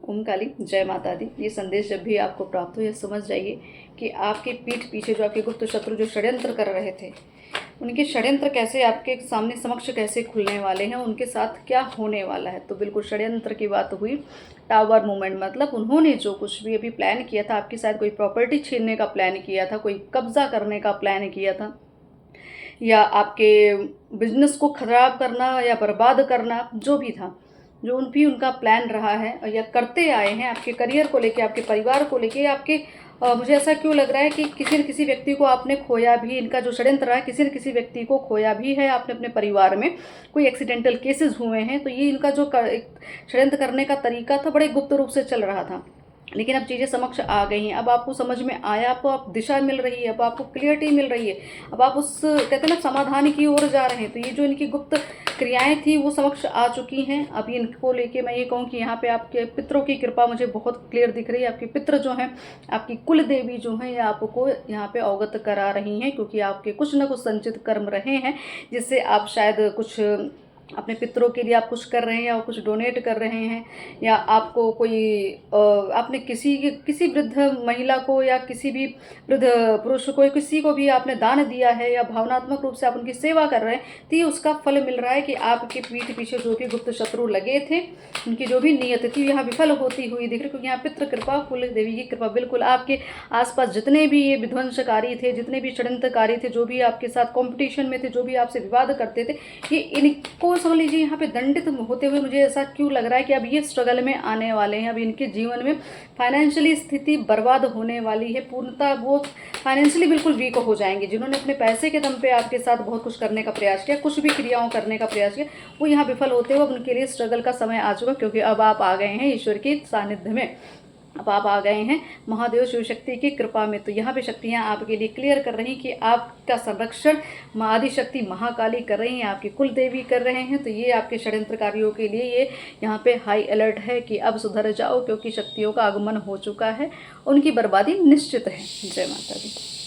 ओम काली जय माता दी। ये संदेश जब भी आपको प्राप्त हो ये समझ जाइए कि आपके पीठ पीछे जो आपके गुप्त शत्रु जो षड्यंत्र कर रहे थे, उनके षड्यंत्र कैसे आपके सामने समक्ष कैसे खुलने वाले हैं, उनके साथ क्या होने वाला है। तो बिल्कुल षड्यंत्र की बात हुई। टावर मूवमेंट मतलब उन्होंने जो कुछ भी अभी प्लान किया था, आपकी शायद कोई प्रॉपर्टी छीनने का प्लान किया था, कोई कब्जा करने का प्लान किया था, या आपके बिजनेस को खराब करना या बर्बाद करना, जो भी था, जो भी उनका प्लान रहा है या करते आए हैं आपके करियर को लेके, आपके परिवार को लेके, आपके मुझे ऐसा क्यों लग रहा है कि किसी न किसी व्यक्ति को आपने खोया भी। इनका जो षड्यंत्र रहा है, किसी न किसी व्यक्ति को खोया भी है आपने अपने परिवार में। कोई एक्सीडेंटल केसेस हुए हैं, तो ये इनका जो षड्यंत्र करने का तरीका था बड़े गुप्त रूप से चल रहा था। लेकिन अब चीज़ें समक्ष आ गई हैं, अब आपको समझ में आया, आपको आप दिशा मिल रही है, अब आपको क्लियरिटी मिल रही है, अब आप उस कहते हैं ना समाधान की ओर जा रहे हैं। तो ये जो इनकी गुप्त क्रियाएं थी वो समक्ष आ चुकी हैं। अब इनको लेके मैं ये कहूँ कि यहाँ पे आपके पितरों की कृपा मुझे बहुत क्लियर दिख रही है। आपके पितर जो हैं, आपकी कुल देवी जो हैं, ये आपको यहाँ पे अवगत करा रही हैं, क्योंकि आपके कुछ न कुछ संचित कर्म रहे हैं जिससे आप शायद कुछ अपने पितरों के लिए आप कुछ कर रहे हैं, या कुछ डोनेट कर रहे हैं, या आपको कोई आपने किसी वृद्ध महिला को या किसी भी वृद्ध पुरुष को, किसी को भी आपने दान दिया है, या भावनात्मक रूप से आप उनकी सेवा कर रहे हैं, तो ये उसका फल मिल रहा है कि आपके पीठ पीछे जो भी गुप्त शत्रु लगे थे, उनकी जो भी नीयत थी यहाँ विफल होती हुई दिख रही। क्योंकि यहाँ पितृ कृपा, कुल देवी की कृपा, बिल्कुल आपके आसपास जितने भी ये विध्वंसकारी थे, जितने भी षड्यंत्रकारी थे, जो भी आपके साथ कॉम्पिटिशन में थे, जो भी आपसे विवाद करते थे, ये इनको समझ लीजिए यहाँ पे दंडित होते हुए मुझे ऐसा क्यों लग रहा है कि अब ये स्ट्रगल में आने वाले हैं। अब इनके जीवन में फाइनेंशियली स्थिति बर्बाद होने वाली है पूर्णतः। वो फाइनेंशियली बिल्कुल वीक हो जाएंगे। जिन्होंने अपने पैसे के दम पे आपके साथ बहुत कुछ करने का प्रयास किया, कुछ भी क्रियाओं करने का प्रयास किया, वो यहाँ विफल होते हुए अब उनके लिए स्ट्रगल का समय आ चुका। क्योंकि अब आप आ गए हैं ईश्वर की सानिध्य में, अब आप आ गए हैं महादेव शिव शक्ति की कृपा में। तो यहाँ पे शक्तियाँ आपके लिए क्लियर कर रही कि आपका संरक्षण आदि शक्ति महाकाली कर रही हैं, आपकी कुल देवी कर रहे हैं। तो ये आपके षड्यंत्रकारियों के लिए ये यहाँ पे हाई अलर्ट है कि अब सुधर जाओ, क्योंकि शक्तियों का आगमन हो चुका है, उनकी बर्बादी निश्चित है। जय माता दी।